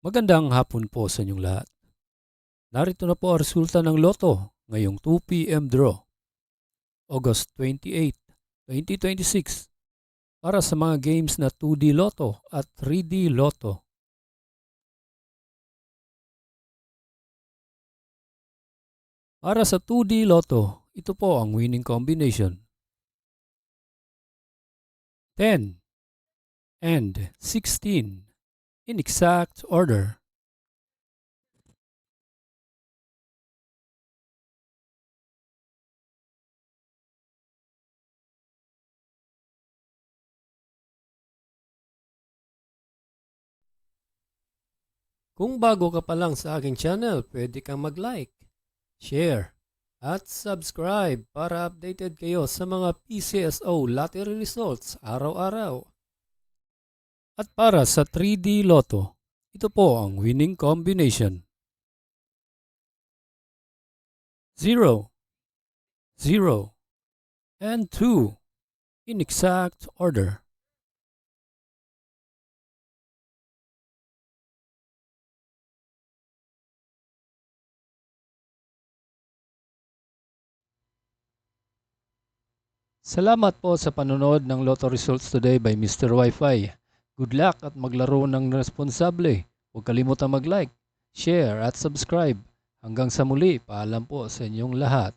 Magandang hapon po sa inyong lahat. Narito na po ang resulta ng Lotto ngayong 2 p.m. draw, August 28, 2026 para sa mga games na 2D Lotto at 3D Lotto. Para sa 2D Lotto, ito po ang winning combination: 10 and 16 in exact order. Kung bago ka pa lang sa aking channel, pwede kang mag-like, share, at subscribe para updated kayo sa mga PCSO lottery results araw-araw. At para sa 3D Lotto, ito po ang winning combination: 0, 0, and 2 in exact order. Salamat po sa panonood ng Lotto Results Today by Mr. Wi-Fi. Good luck at maglaro ng responsable. Huwag kalimutang mag-like, share at subscribe. Hanggang sa muli, paalam po sa inyong lahat.